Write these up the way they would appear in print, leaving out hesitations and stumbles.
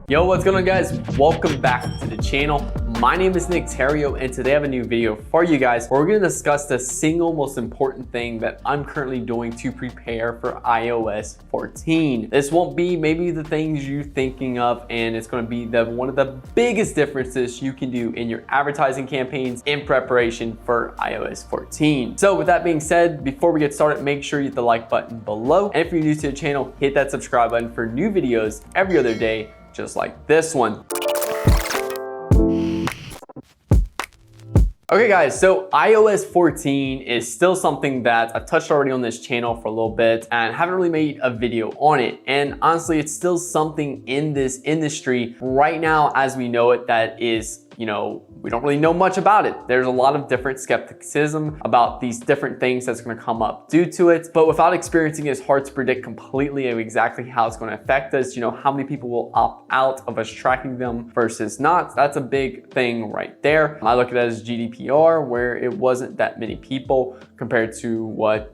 Yo, what's going on, guys? Welcome back to the channel. My name is Nick Theriot, and today I have a new video for you guys where we're going to discuss the single most important thing that I'm currently doing to prepare for iOS 14. This won't be maybe the things you're thinking of, and it's going to be one of the biggest differences you can do in your advertising campaigns in preparation for iOS 14. So with that being said, before we get started, make sure you hit the like button below. And if you're new to the channel, hit that subscribe button for new videos every other day, just like this one. Okay guys, so iOS 14 is still something that I've touched already on this channel for a little bit and haven't really made a video on it. And honestly, it's still something in this industry right now as we know it that is, we don't really know much about it. There's a lot of different skepticism about these different things that's going to come up due to it. But without experiencing it, it's hard to predict completely exactly how it's going to affect us. How many people will opt out of us tracking them versus not. That's a big thing right there. I look at it as GDPR, where it wasn't that many people compared to what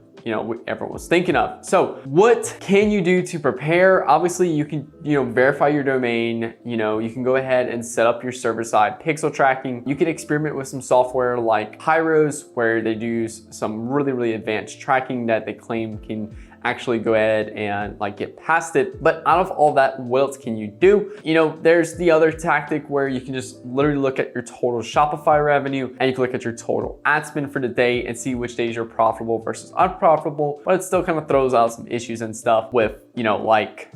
everyone was thinking of. So what can you do to prepare? Obviously you can, verify your domain. You can go ahead and set up your server-side pixel tracking. You can experiment with some software like Hyros, where they do some really advanced tracking that they claim can actually go ahead and get past it. But out of all that, what else can you do? There's the other tactic where you can just literally look at your total Shopify revenue, and you can look at your total ad spend for the day and see which days you're profitable versus unprofitable. But it still kind of throws out some issues and stuff with, in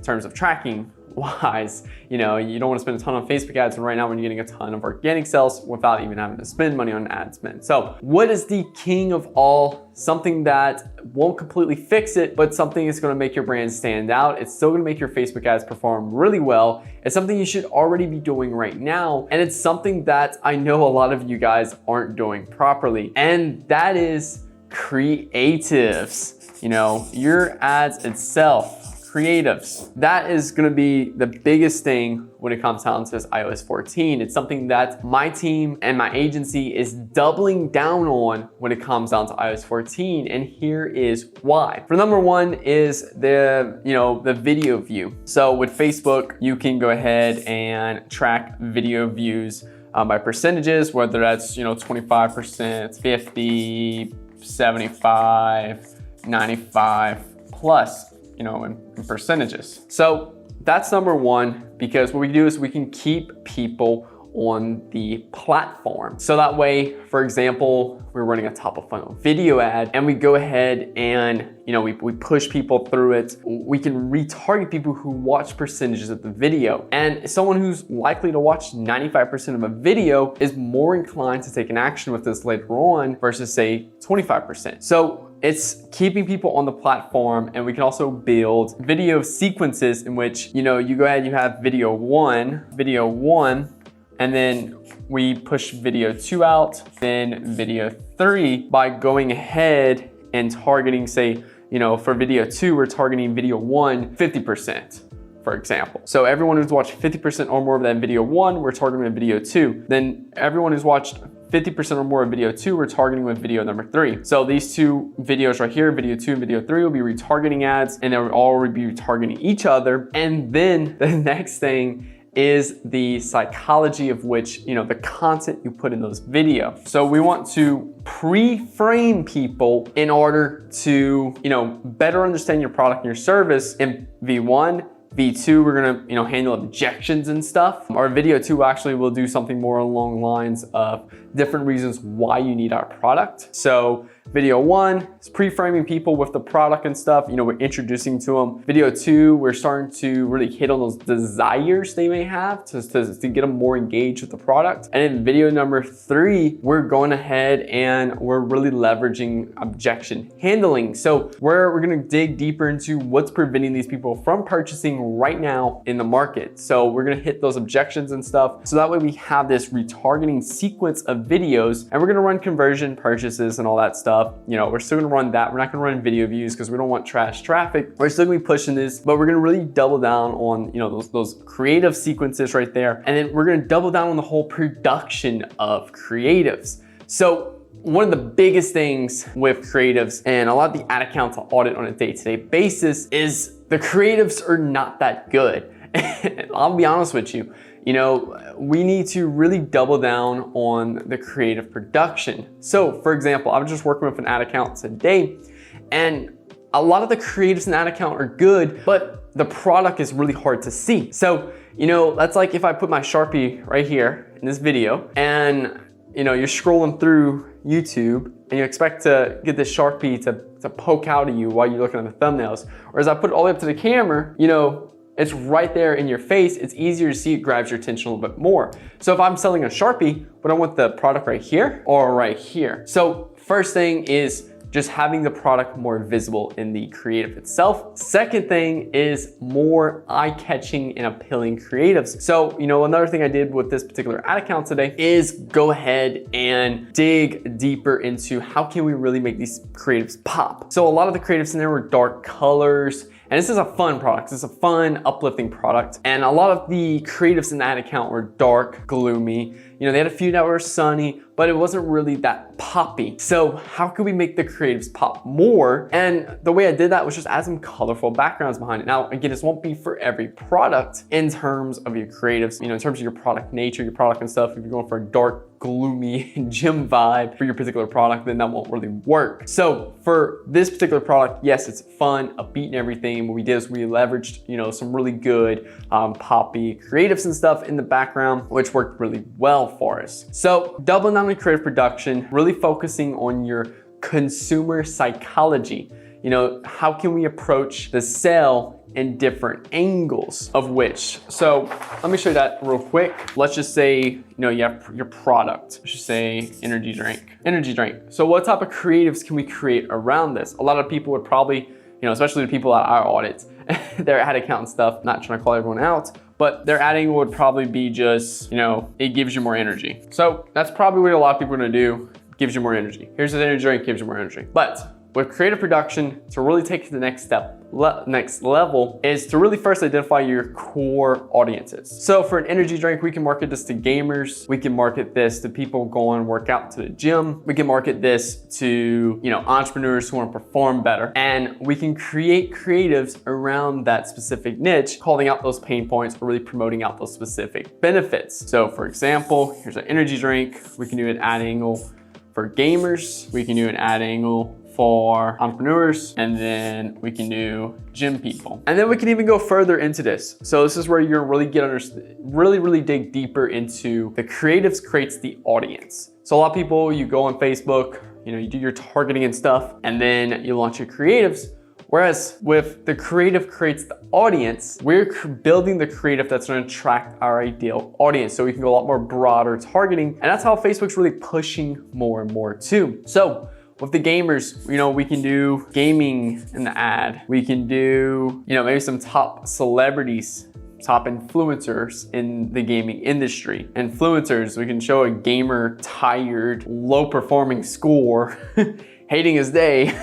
terms of tracking wise, you don't want to spend a ton on Facebook ads, and right now when you're getting a ton of organic sales without even having to spend money on ad spend. So what is the king of all? Something that won't completely fix it, but something that's going to make your brand stand out. It's still going to make your Facebook ads perform really well. It's something you should already be doing right now, and it's something that I know a lot of you guys aren't doing properly, and that is creatives. Your ads itself. Creatives. That is going to be the biggest thing when it comes down to this iOS 14. It's something that my team and my agency is doubling down on when it comes down to iOS 14, and here is why. For number one is the video view. So with Facebook, you can go ahead and track video views by percentages, whether that's 25%, 50, 75, 95 plus. In percentages. So that's number one, because what we do is we can keep people on the platform. So that way, for example, we're running a top of funnel video ad and we go ahead and, we push people through it. We can retarget people who watch percentages of the video. And someone who's likely to watch 95% of a video is more inclined to take an action with this later on versus say 25%. So it's keeping people on the platform, and we can also build video sequences in which, you go ahead, you have video one, and then we push video 2 out, then video 3 by going ahead and targeting, say, for video 2, we're targeting video 1 50%. For example. So everyone who's watched 50% or more of that video 1, we're targeting with video 2. Then everyone who's watched 50% or more of video 2, we're targeting with video number 3. So these two videos right here, video 2 and video 3, will be retargeting ads, and they'll all be retargeting each other. And then the next thing is the psychology of which, the content you put in those videos. So we want to pre-frame people in order to, better understand your product and your service in V1. V2, we're gonna, handle objections and stuff. Our video 2 actually will do something more along the lines of different reasons why you need our product. So video 1 is pre-framing people with the product and stuff. We're introducing to them. Video 2, we're starting to really hit on those desires they may have to get them more engaged with the product. And in video number 3, we're going ahead and we're really leveraging objection handling. So we're gonna dig deeper into what's preventing these people from purchasing right now in the market. So we're gonna hit those objections and stuff. So that way we have this retargeting sequence of videos, and we're gonna run conversion, purchases, and all that stuff. We're still gonna run that. We're not gonna run video views because we don't want trash traffic. We're still gonna be pushing this, but we're gonna really double down on, those creative sequences right there. And then we're gonna double down on the whole production of creatives. So one of the biggest things with creatives, and a lot of the ad accounts I audit on a day-to-day basis, is the creatives are not that good. I'll be honest with you. We need to really double down on the creative production. So for example, I was just working with an ad account today, and a lot of the creatives in that account are good, but the product is really hard to see. So, that's like if I put my Sharpie right here in this video, and you're scrolling through YouTube and you expect to get this Sharpie to poke out at you while you're looking at the thumbnails. Whereas I put it all the way up to the camera, it's right there in your face. It's easier to see, it grabs your attention a little bit more. So if I'm selling a Sharpie, but I want the product right here or right here. So first thing is just having the product more visible in the creative itself. Second thing is more eye-catching and appealing creatives. So, another thing I did with this particular ad account today is go ahead and dig deeper into how can we really make these creatives pop. So a lot of the creatives in there were dark colors, and this is a fun product. This is a fun, uplifting product. And a lot of the creatives in that account were dark, gloomy. They had a few that were sunny, but it wasn't really that poppy. So how can we make the creatives pop more? And the way I did that was just add some colorful backgrounds behind it. Now, again, this won't be for every product in terms of your creatives, in terms of your product nature, your product and stuff. If you're going for a dark, gloomy gym vibe for your particular product, then that won't really work. So for this particular product, yes, it's fun, upbeat and everything. What we did is we leveraged, some really good poppy creatives and stuff in the background, which worked really well for us. So doubling down on creative production, really focusing on your consumer psychology. How can we approach the sale in different angles of which? So let me show you that real quick. Let's just say, you have your product. Let's just say energy drink. So what type of creatives can we create around this? A lot of people would probably, especially the people that I audit, their ad account and stuff, not trying to call everyone out, but their adding would probably be just, it gives you more energy. So that's probably what a lot of people are gonna do, gives you more energy. Here's an energy drink, gives you more energy. But with creative production, to really take it to the next level is to really first identify your core audiences. So for an energy drink, we can market this to gamers. We can market this to people going and work out to the gym. We can market this to, entrepreneurs who want to perform better. And we can create creatives around that specific niche, calling out those pain points or really promoting out those specific benefits. So for example, here's an energy drink. We can do an ad angle for gamers. We can do an ad angle for entrepreneurs, and then we can do gym people. And then we can even go further into this. So this is where you're really really dig deeper into the creatives creates the audience. So a lot of people, you go on Facebook, you do your targeting and stuff, and then you launch your creatives. Whereas with the creative creates the audience, we're building the creative that's gonna attract our ideal audience. So we can go a lot more broader targeting. And that's how Facebook's really pushing more and more too. So with the gamers, we can do gaming in the ad. We can do, maybe some top celebrities, top influencers in the gaming industry. Influencers, we can show a gamer tired, low performing score, hating his day,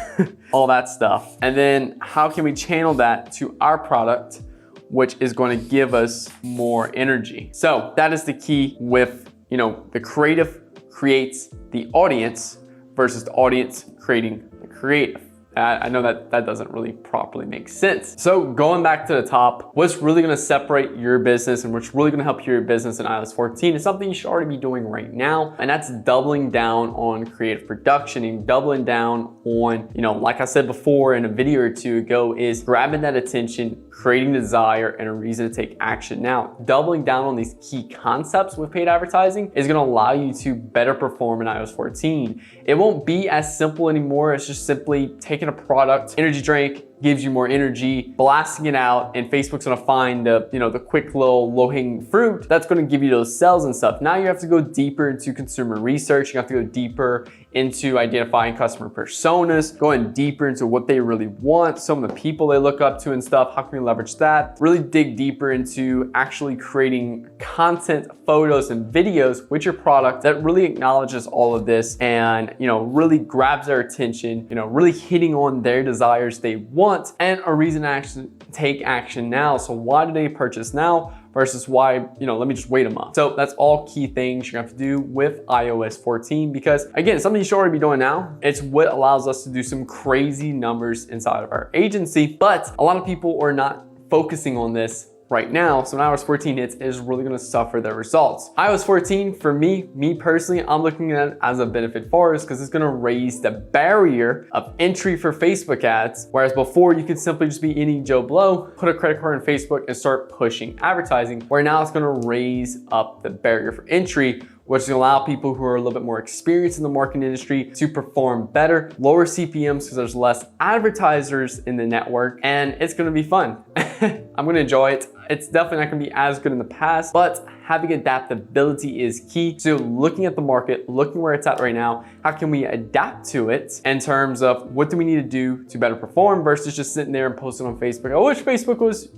all that stuff. And then how can we channel that to our product, which is going to give us more energy? So that is the key with, the creative creates the audience versus the audience creating the creative. I know that doesn't really properly make sense. So going back to the top, what's really gonna separate your business and what's really gonna help your business in iOS 14 is something you should already be doing right now. And that's doubling down on creative production and doubling down on, like I said before in a video or two ago, is grabbing that attention, creating desire and a reason to take action. Now, doubling down on these key concepts with paid advertising is gonna allow you to better perform in iOS 14. It won't be as simple anymore. It's just simply taking a product, energy drink, gives you more energy, blasting it out, and Facebook's gonna find the quick little low-hanging fruit that's gonna give you those sales and stuff. Now you have to go deeper into consumer research. You have to go deeper into identifying customer personas, going deeper into what they really want, some of the people they look up to and stuff. How can we leverage that? Really dig deeper into actually creating content, photos, and videos with your product that really acknowledges all of this and really grabs their attention, really hitting on their desires they want and a reason to actually take action now. So why do they purchase now versus why, let me just wait a month. So that's all key things you're gonna have to do with iOS 14, because again, it's something you should already be doing now. It's what allows us to do some crazy numbers inside of our agency, but a lot of people are not focusing on this right now. So when iOS 14 hits, it is really gonna suffer the results. iOS 14, for me personally, I'm looking at it as a benefit for us because it's gonna raise the barrier of entry for Facebook ads. Whereas before you could simply just be any Joe Blow, put a credit card on Facebook and start pushing advertising, where now it's gonna raise up the barrier for entry, which will allow people who are a little bit more experienced in the marketing industry to perform better, lower CPMs because there's less advertisers in the network, and it's gonna be fun. I'm gonna enjoy it. It's definitely not gonna be as good in the past, but having adaptability is key. So looking at the market, looking where it's at right now, how can we adapt to it in terms of what do we need to do to better perform versus just sitting there and posting on Facebook. I wish Facebook was,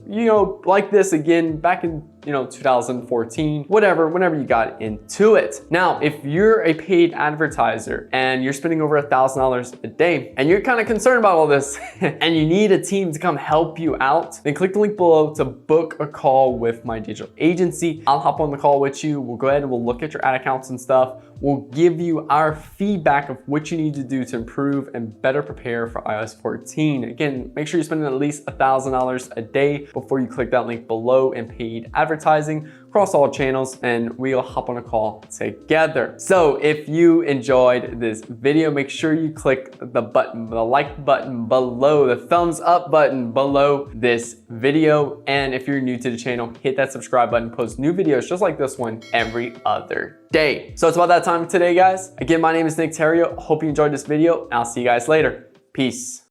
like this again back in 2014, whatever, whenever you got into it. Now, if you're a paid advertiser and you're spending over $1,000 a day and you're kind of concerned about all this and you need a team to come help you out, then click the link below to book a call with my digital agency. I'll hop on the call with you. We'll go ahead and we'll look at your ad accounts and stuff. We'll give you our feedback of what you need to do to improve and better prepare for iOS 14. Again, make sure you're spending at least $1,000 a day before you click that link below in paid advertising across all channels, and we'll hop on a call together. So if you enjoyed this video, make sure you click the button, the like button below, the thumbs up button below this video. And if you're new to the channel, hit that subscribe button, post new videos just like this one every other day. So it's about that time today, guys. Again, my name is Nick Theriot. Hope you enjoyed this video, and I'll see you guys later. Peace.